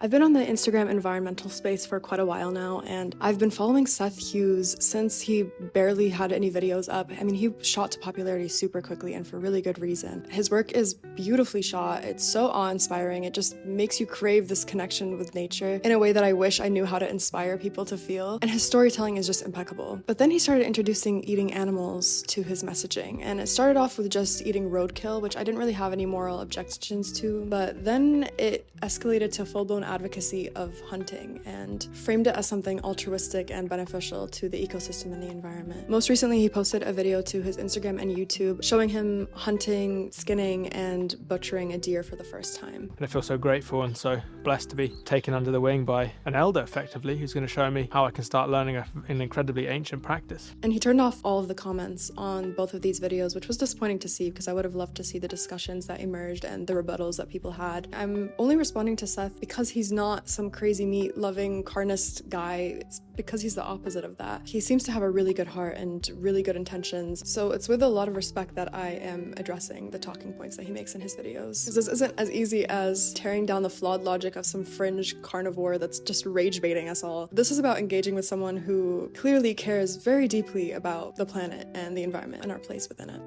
I've been on the Instagram environmental space for quite a while now, and I've been following Seth Hughes since he barely had any videos up. I mean, he shot to popularity super quickly and for really good reason. His work is beautifully shot. It's so awe-inspiring. It just makes you crave this connection with nature in a way that I wish I knew how to inspire people to feel. And his storytelling is just impeccable. But then he started introducing eating animals to his messaging, and it started off with just eating roadkill, which I didn't really have any moral objections to, but then it escalated to full-blown advocacy of hunting and framed it as something altruistic and beneficial to the ecosystem and the environment. Most recently, he posted a video to his Instagram and YouTube showing him hunting, skinning, and butchering a deer for the first time. And I feel so grateful and so blessed to be taken under the wing by an elder, effectively, who's going to show me how I can start learning an incredibly ancient practice. And he turned off all of the comments on both of these videos, which was disappointing to see because I would have loved to see the discussions that emerged and the rebuttals that people had. I'm only responding to Seth because he's not some crazy meat-loving carnist guy. It's because he's the opposite of that. He seems to have a really good heart and really good intentions, so it's with a lot of respect that I am addressing the talking points that he makes in his videos. Because this isn't as easy as tearing down the flawed logic of some fringe carnivore that's just rage baiting us all. This is about engaging with someone who clearly cares very deeply about the planet and the environment and our place within it.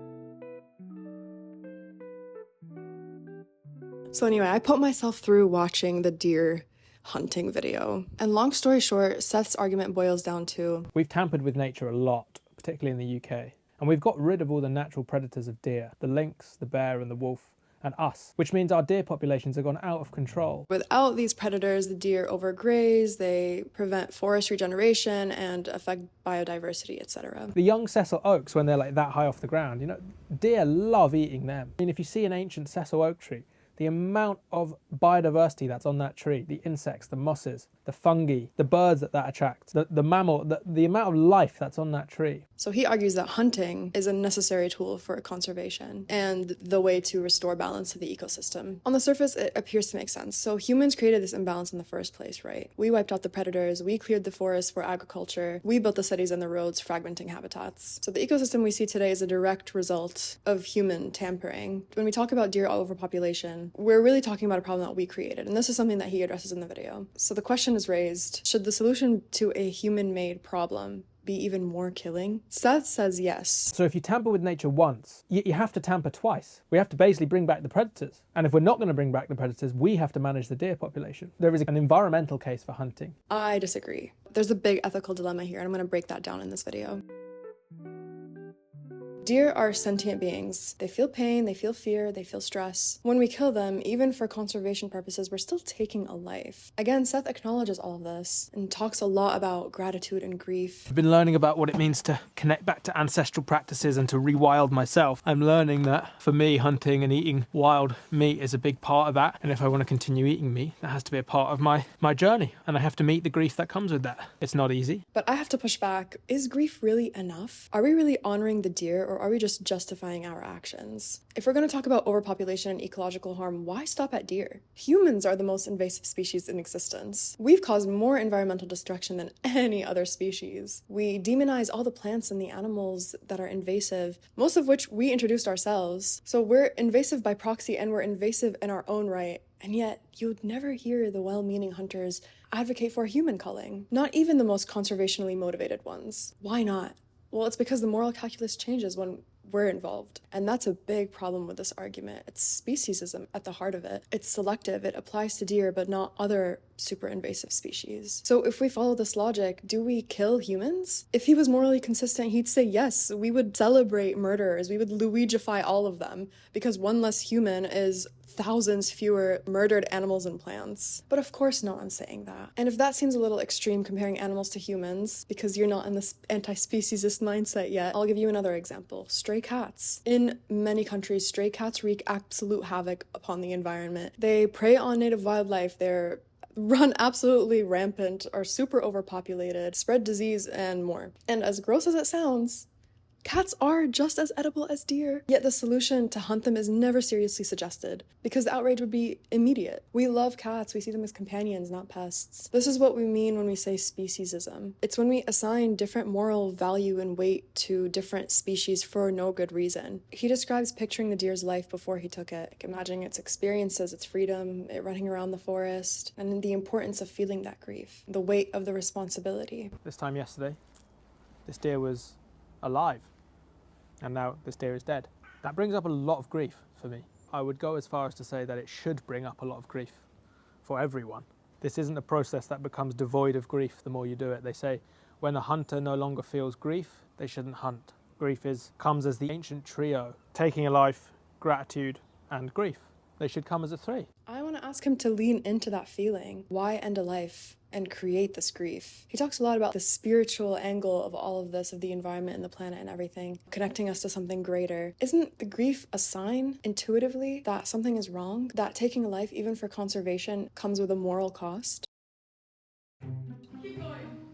So anyway, I put myself through watching the deer hunting video. And long story short, Seth's argument boils down to, We've tampered with nature a lot, particularly in the UK, and we've got rid of all the natural predators of deer, the lynx, the bear and the wolf, and us, which means our deer populations have gone out of control. without these predators, the deer overgraze, they prevent forest regeneration and affect biodiversity, etc. The young sessile oaks, when they're like that high off the ground, you know, deer love eating them. I mean, if you see an ancient sessile oak tree, the amount of biodiversity that's on that tree, the insects, the mosses, the fungi, the birds that attracts, the mammal, the amount of life that's on that tree. So he argues that hunting is a necessary tool for conservation and the way to restore balance to the ecosystem. On the surface, it appears to make sense. So humans created this imbalance in the first place, right? We wiped out the predators, we cleared the forests for agriculture, we built the cities and the roads, fragmenting habitats. So the ecosystem we see today is a direct result of human tampering. When we talk about deer overpopulation, we're really talking about a problem that we created, and this is something that he addresses in the video. So the question is raised, should the solution to a human-made problem be even more killing? Seth says yes. So if you tamper with nature once, you have to tamper twice. We have to basically bring back the predators. And if we're not going to bring back the predators, we have to manage the deer population. There is an environmental case for hunting. I disagree. There's a big ethical dilemma here, and I'm going to break that down in this video. Deer are sentient beings. They feel pain, they feel fear, they feel stress. When we kill them, even for conservation purposes, we're still taking a life. Again, Seth acknowledges all of this and talks a lot about gratitude and grief. I've been learning about what it means to connect back to ancestral practices and to rewild myself. I'm learning that for me, hunting and eating wild meat is a big part of that. And if I want to continue eating meat, that has to be a part of my journey. And I have to meet the grief that comes with that. It's not easy. But I have to push back. Is grief really enough? Are we really honoring the deer, or are we just justifying our actions? If we're going to talk about overpopulation and ecological harm, why stop at deer? Humans are the most invasive species in existence. We've caused more environmental destruction than any other species. We demonize all the plants and the animals that are invasive, most of which we introduced ourselves. So we're invasive by proxy, and we're invasive in our own right. And yet, you'd never hear the well-meaning hunters advocate for human culling. Not even the most conservationally motivated ones. Why not? Well, it's because the moral calculus changes when we're involved. And that's a big problem with this argument. It's speciesism at the heart of it. It's selective. It applies to deer, but not other super invasive species. So if we follow this logic, do we kill humans? If he was morally consistent, he'd say yes, we would celebrate murderers. We would Luigify all of them, because one less human is thousands fewer murdered animals and plants. But of course no one's saying that. And if that seems a little extreme comparing animals to humans, because you're not in this anti-speciesist mindset yet, I'll give you another example. Stray cats. In many countries, stray cats wreak absolute havoc upon the environment. They prey on native wildlife, they're run absolutely rampant, are super overpopulated, spread disease, and more. And as gross as it sounds, Cats are just as edible as deer, yet the solution to hunt them is never seriously suggested, because the outrage would be immediate. We love cats, we see them as companions, not pests. This is what we mean when we say speciesism. It's when we assign different moral value and weight to different species for no good reason. He describes picturing the deer's life before he took it, like imagining its experiences, its freedom, it running around the forest, and the importance of feeling that grief, the weight of the responsibility. This time yesterday, this deer was alive, and now this deer is dead. That brings up a lot of grief for me. I would go as far as to say that it should bring up a lot of grief for everyone. This isn't a process that becomes devoid of grief the more you do it. They say when a hunter no longer feels grief, they shouldn't hunt. Grief comes as the ancient trio, taking a life, gratitude, and grief. They should come as a three. I want to ask him to lean into that feeling. Why end a life and create this grief? He talks a lot about the spiritual angle of all of this, of the environment and the planet and everything, connecting us to something greater. Isn't the grief a sign, intuitively, that something is wrong? That taking a life, even for conservation, comes with a moral cost?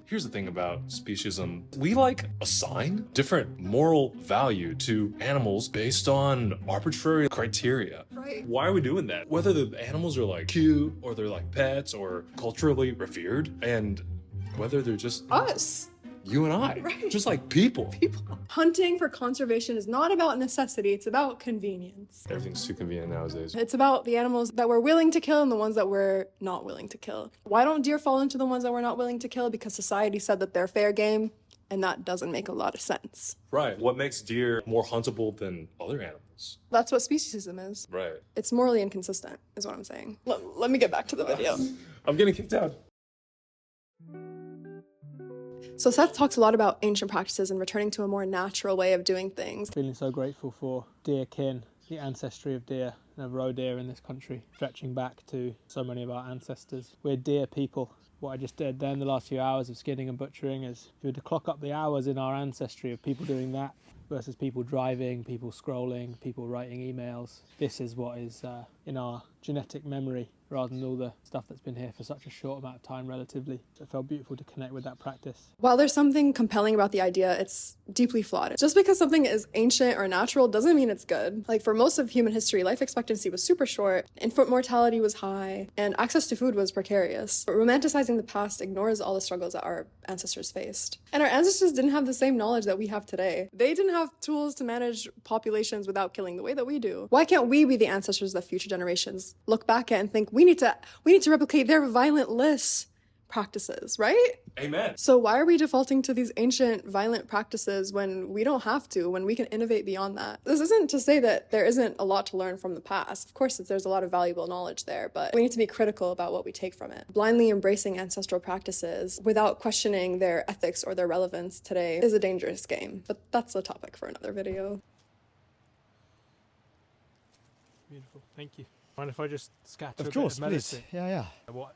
Here's the thing about speciesism. We assign different moral value to animals based on arbitrary criteria. Right. Why are we doing that? Whether the animals are cute or they're pets or culturally revered, and whether they're just Us. you and I, Right. just like people. Hunting for conservation is not about necessity, it's about convenience. Everything's too convenient nowadays. It's about the animals that we're willing to kill and the ones that we're not willing to kill. Why don't deer fall into the ones that we're not willing to kill? Because society said that they're fair game, and that doesn't make a lot of sense. Right. What makes deer more huntable than other animals? That's what speciesism is. Right. It's morally inconsistent, is what I'm saying. Let me get back to the video. I'm getting kicked out. So Seth talks a lot about ancient practices and returning to a more natural way of doing things. Feeling so grateful for deer kin, the ancestry of deer, and of roe deer in this country, stretching back to so many of our ancestors. We're deer people. What I just did there in the last few hours of skinning and butchering is, if you were to clock up the hours in our ancestry of people doing that versus people driving, people scrolling, people writing emails, this is what is in our genetic memory, rather than all the stuff that's been here for such a short amount of time relatively. So it felt beautiful to connect with that practice. While there's something compelling about the idea, it's deeply flawed. Just because something is ancient or natural doesn't mean it's good. Like, for most of human history, life expectancy was super short, infant mortality was high, and access to food was precarious. But romanticizing the past ignores all the struggles that our ancestors faced. And our ancestors didn't have the same knowledge that we have today. They didn't have tools to manage populations without killing the way that we do. Why can't we be the ancestors that future generations look back at and think, we need to replicate their violent-less practices, right? Amen. So why are we defaulting to these ancient violent practices when we don't have to, when we can innovate beyond that? This isn't to say that there isn't a lot to learn from the past. Of course, there's a lot of valuable knowledge there, but we need to be critical about what we take from it. Blindly embracing ancestral practices without questioning their ethics or their relevance today is a dangerous game. But that's a topic for another video. Beautiful, thank you. Mind if I just scatter Of course, a bit of please. meadowsweet? Yeah.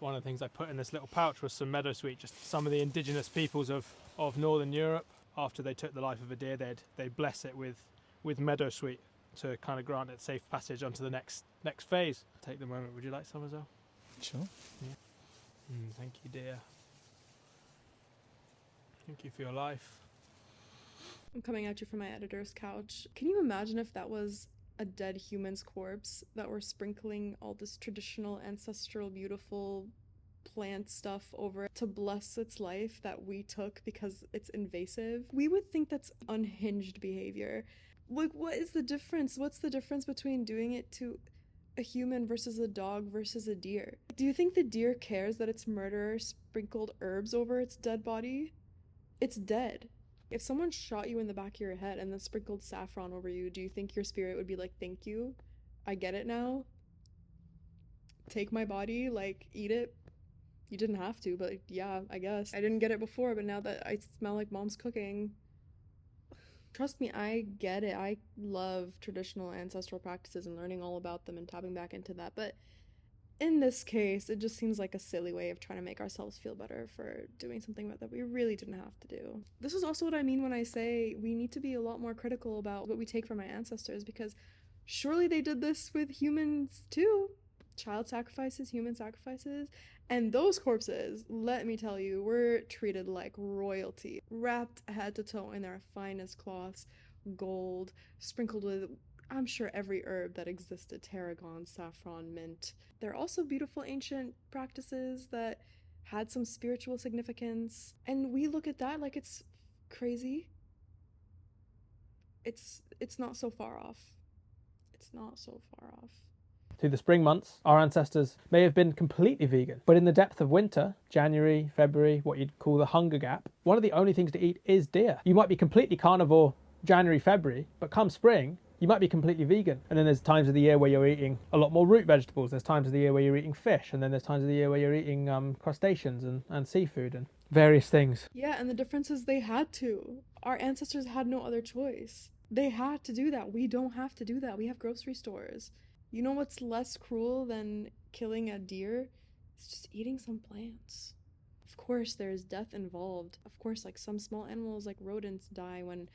One of the things I put in this little pouch was some meadowsweet. Just some of the indigenous peoples of Northern Europe, after they took the life of a deer, they'd bless it with meadowsweet to kind of grant it safe passage onto the next phase. Take the moment. Would you like some as well? Sure. Thank you, dear. Thank you for your life. I'm coming at you from my editor's couch. Can you imagine if that was a dead human's corpse that we're sprinkling all this traditional, ancestral, beautiful plant stuff over to bless its life that we took because it's invasive? We would think that's unhinged behavior. Like, what is the difference? What's the difference between doing it to a human versus a dog versus a deer? Do you think the deer cares that its murderer sprinkled herbs over its dead body? It's dead. If someone shot you in the back of your head and then sprinkled saffron over you, do you think your spirit would be like, thank you, I get it now? Take my body, like, eat it? You didn't have to, but yeah, I guess. I didn't get it before, but now that I smell like mom's cooking. Trust me, I get it. I love traditional ancestral practices and learning all about them and tapping back into that, but in this case, it just seems like a silly way of trying to make ourselves feel better for doing something that we really didn't have to do. This is also what I mean when I say we need to be a lot more critical about what we take from our ancestors, because surely they did this with humans too. Child sacrifices, human sacrifices, and those corpses, let me tell you, were treated like royalty, wrapped head to toe in their finest cloths, gold, sprinkled with, I'm sure, every herb that existed: tarragon, saffron, mint. There are also beautiful ancient practices that had some spiritual significance, and we look at that like it's crazy. It's not so far off. It's not so far off. Through the spring months, our ancestors may have been completely vegan, but in the depth of winter, January, February, what you'd call the hunger gap, one of the only things to eat is deer. You might be completely carnivore January, February, but come spring, you might be completely vegan. And then there's times of the year where you're eating a lot more root vegetables. There's times of the year where you're eating fish, and then there's times of the year where you're eating crustaceans and seafood and various things. Yeah, and the difference is they had to. Our ancestors had no other choice. They had to do that. We don't have to do that. We have grocery stores. You know what's less cruel than killing a deer? It's just eating some plants. Of course, there's death involved. Of course, like some small animals like rodents die when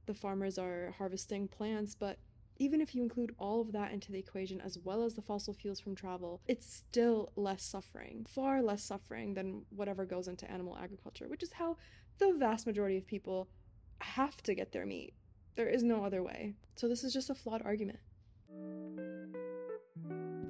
the farmers are harvesting plants, but even if you include all of that into the equation, as well as the fossil fuels from travel, it's still less suffering, far less suffering than whatever goes into animal agriculture, which is how the vast majority of people have to get their meat. There is no other way. So this is just a flawed argument.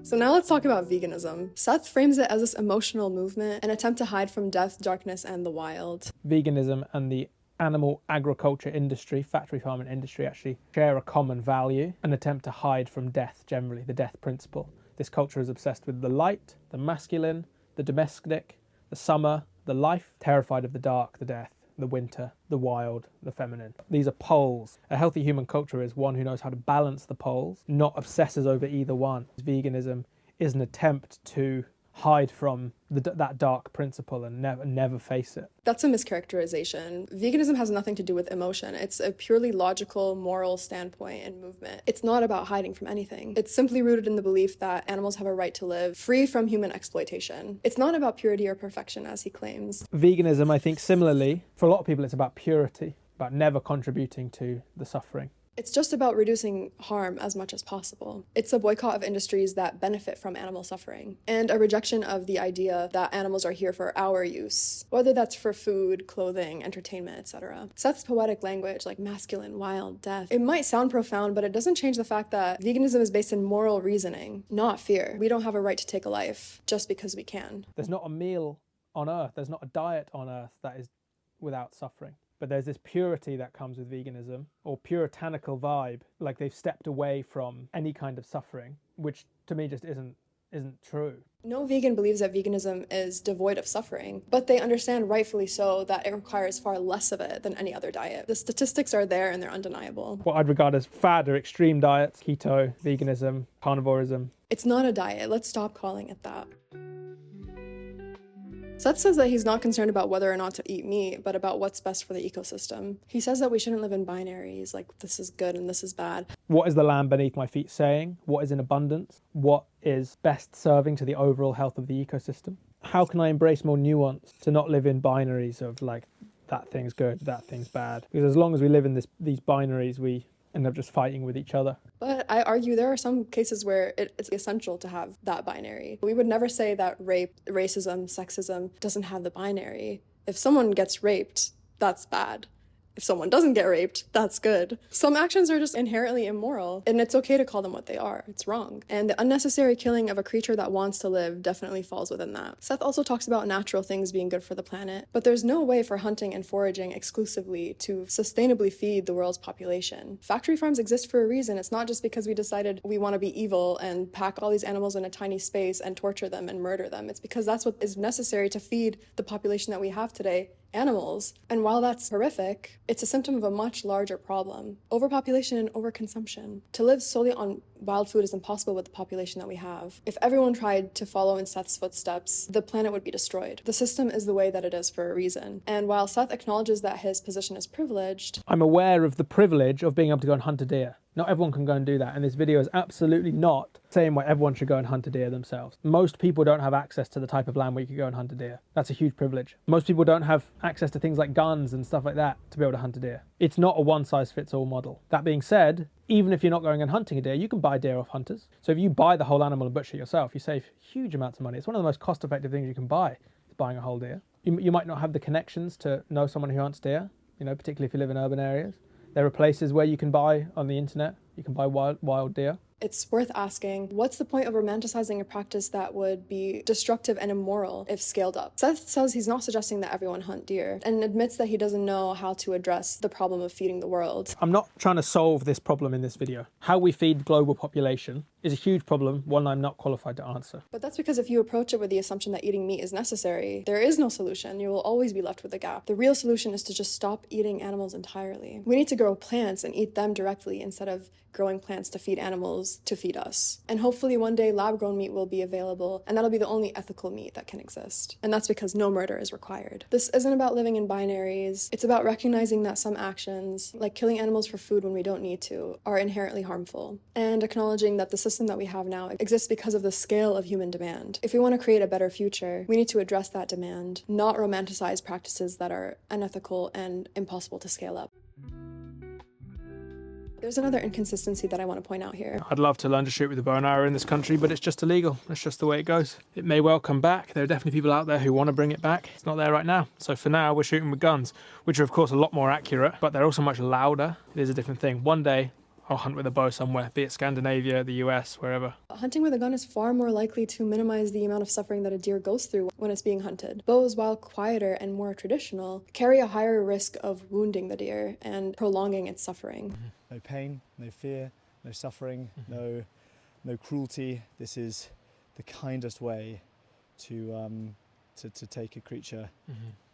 So now let's talk about veganism. Seth frames it as this emotional movement, an attempt to hide from death, darkness, and the wild. Veganism and the animal agriculture industry, factory farming industry, actually share a common value, an attempt to hide from death generally, the death principle. This culture is obsessed with the light, the masculine, the domestic, the summer, the life, terrified of the dark, the death, the winter, the wild, the feminine. These are poles. A healthy human culture is one who knows how to balance the poles, not obsesses over either one. Veganism is an attempt to hide from that dark principle and never face it. That's a mischaracterization. Veganism has nothing to do with emotion. It's a purely logical, moral standpoint and movement. It's not about hiding from anything. It's simply rooted in the belief that animals have a right to live free from human exploitation. It's not about purity or perfection, as he claims. Veganism, I think, similarly, for a lot of people, it's about purity, about never contributing to the suffering. It's just about reducing harm as much as possible. It's a boycott of industries that benefit from animal suffering, and a rejection of the idea that animals are here for our use, whether that's for food, clothing, entertainment, etc. Seth's poetic language, like masculine, wild, death, it might sound profound, but it doesn't change the fact that veganism is based in moral reasoning, not fear. We don't have a right to take a life just because we can. There's not a meal on earth, there's not a diet on earth that is without suffering. But there's this purity that comes with veganism, or puritanical vibe, like they've stepped away from any kind of suffering, which to me just isn't true. No vegan believes that veganism is devoid of suffering, but they understand, rightfully so, that it requires far less of it than any other diet. The statistics are there and they're undeniable. What I'd regard as fad or extreme diets, keto, veganism, carnivorism. It's not a diet. Let's stop calling it that. Seth says that he's not concerned about whether or not to eat meat, but about what's best for the ecosystem. He says that we shouldn't live in binaries, like this is good and this is bad. What is the land beneath my feet saying? What is in abundance? What is best serving to the overall health of the ecosystem? How can I embrace more nuance to not live in binaries of like, that thing's good, that thing's bad? Because as long as we live in these binaries, we end up just fighting with each other. But I argue there are some cases where it's essential to have that binary. We would never say that rape, racism, sexism doesn't have the binary. If someone gets raped, that's bad. If someone doesn't get raped, that's good. Some actions are just inherently immoral, and it's okay to call them what they are. It's wrong. And the unnecessary killing of a creature that wants to live definitely falls within that. Seth also talks about natural things being good for the planet, but there's no way for hunting and foraging exclusively to sustainably feed the world's population. Factory farms exist for a reason. It's not just because we decided we want to be evil and pack all these animals in a tiny space and torture them and murder them. It's because that's what is necessary to feed the population that we have today, animals. And while that's horrific, it's a symptom of a much larger problem: overpopulation and overconsumption. To live solely on wild food is impossible with the population that we have. If everyone tried to follow in Seth's footsteps, the planet would be destroyed. The system is the way that it is for a reason. And while Seth acknowledges that his position is privileged, I'm aware of the privilege of being able to go and hunt a deer. Not everyone can go and do that, and this video is absolutely not saying why everyone should go and hunt a deer themselves. Most people don't have access to the type of land where you could go and hunt a deer. That's a huge privilege. Most people don't have access to things like guns and stuff like that to be able to hunt a deer. It's not a one-size-fits-all model. That being said, even if you're not going and hunting a deer, you can buy deer off hunters. So if you buy the whole animal and butcher it yourself, you save huge amounts of money. It's one of the most cost-effective things you can buy, is buying a whole deer. You might not have the connections to know someone who hunts deer, particularly if you live in urban areas. There are places where you can buy on the internet, you can buy wild deer. It's worth asking, what's the point of romanticizing a practice that would be destructive and immoral if scaled up? Seth says he's not suggesting that everyone hunt deer, and admits that he doesn't know how to address the problem of feeding the world. I'm not trying to solve this problem in this video. How we feed the global population is a huge problem, one I'm not qualified to answer. But that's because if you approach it with the assumption that eating meat is necessary, there is no solution. You will always be left with a gap. The real solution is to just stop eating animals entirely. We need to grow plants and eat them directly instead of growing plants to feed animals to feed us. And hopefully one day lab-grown meat will be available, and that'll be the only ethical meat that can exist. And that's because no murder is required. This isn't about living in binaries. It's about recognizing that some actions, like killing animals for food when we don't need to, are inherently harmful, and acknowledging that the system that we have now exists because of the scale of human demand. If we want to create a better future, we need to address that demand, not romanticize practices that are unethical and impossible to scale up. There's another inconsistency that I want to point out here. I'd love to learn to shoot with a bow and arrow in this country, but it's just illegal. That's just the way it goes. It may well come back. There are definitely people out there who want to bring it back. It's not there right now. So for now, we're shooting with guns, which are of course a lot more accurate, but they're also much louder. It is a different thing. One day, I'll hunt with a bow somewhere, be it Scandinavia, the US, wherever. Hunting with a gun is far more likely to minimize the amount of suffering that a deer goes through when it's being hunted. Bows, while quieter and more traditional, carry a higher risk of wounding the deer and prolonging its suffering. No pain, no fear, no suffering, no cruelty. This is the kindest way to take a creature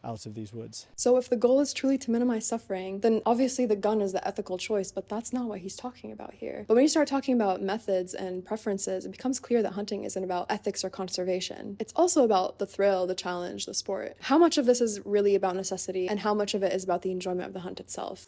out of these woods. So if the goal is truly to minimize suffering, then obviously the gun is the ethical choice, but that's not what he's talking about here. But when you start talking about methods and preferences, it becomes clear that hunting isn't about ethics or conservation. It's also about the thrill, the challenge, the sport. How much of this is really about necessity, and how much of it is about the enjoyment of the hunt itself?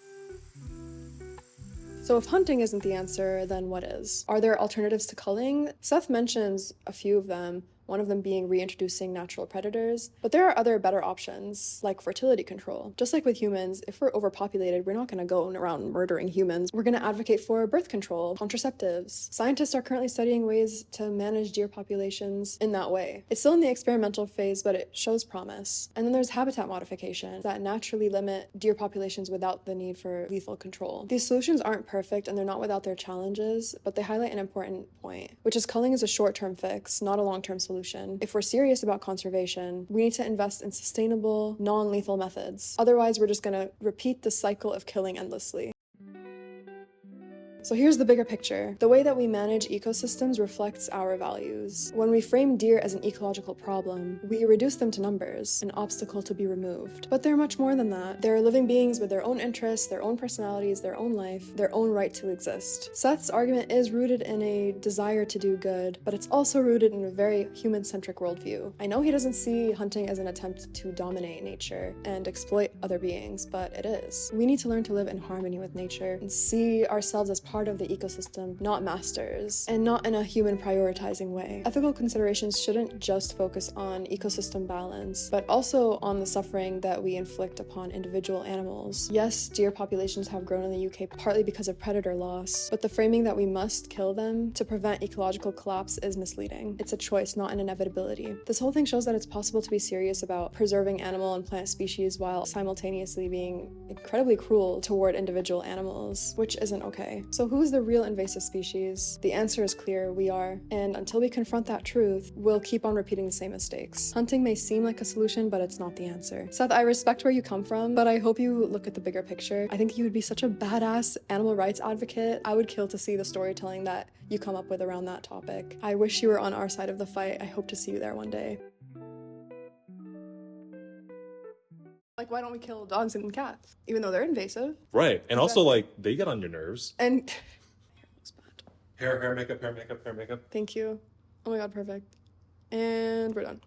So if hunting isn't the answer, then what is? Are there alternatives to culling? Seth mentions a few of them, one of them being reintroducing natural predators. But there are other better options, like fertility control. Just like with humans, if we're overpopulated, we're not going to go around murdering humans. We're going to advocate for birth control, contraceptives. Scientists are currently studying ways to manage deer populations in that way. It's still in the experimental phase, but it shows promise. And then there's habitat modification that naturally limit deer populations without the need for lethal control. These solutions aren't perfect and they're not without their challenges, but they highlight an important point, which is culling is a short-term fix, not a long-term solution. If we're serious about conservation, we need to invest in sustainable, non-lethal methods. Otherwise, we're just going to repeat the cycle of killing endlessly. So here's the bigger picture. The way that we manage ecosystems reflects our values. When we frame deer as an ecological problem, we reduce them to numbers, an obstacle to be removed. But they're much more than that. They're living beings with their own interests, their own personalities, their own life, their own right to exist. Seth's argument is rooted in a desire to do good, but it's also rooted in a very human-centric worldview. I know he doesn't see hunting as an attempt to dominate nature and exploit other beings, but it is. We need to learn to live in harmony with nature and see ourselves as part of the ecosystem, not masters, and not in a human prioritizing way. Ethical considerations shouldn't just focus on ecosystem balance, but also on the suffering that we inflict upon individual animals. Yes, deer populations have grown in the UK partly because of predator loss, but the framing that we must kill them to prevent ecological collapse is misleading. It's a choice, not an inevitability. This whole thing shows that it's possible to be serious about preserving animal and plant species while simultaneously being incredibly cruel toward individual animals, which isn't okay. So who's the real invasive species? The answer is clear, we are. And until we confront that truth, we'll keep on repeating the same mistakes. Hunting may seem like a solution, but it's not the answer. Seth, I respect where you come from, but I hope you look at the bigger picture. I think you would be such a badass animal rights advocate. I would kill to see the storytelling that you come up with around that topic. I wish you were on our side of the fight. I hope to see you there one day. Like, why don't we kill dogs and cats? Even though they're invasive. Right. And also, like, they get on your nerves. And Hair makeup. thank you. Oh my god, perfect. And we're done.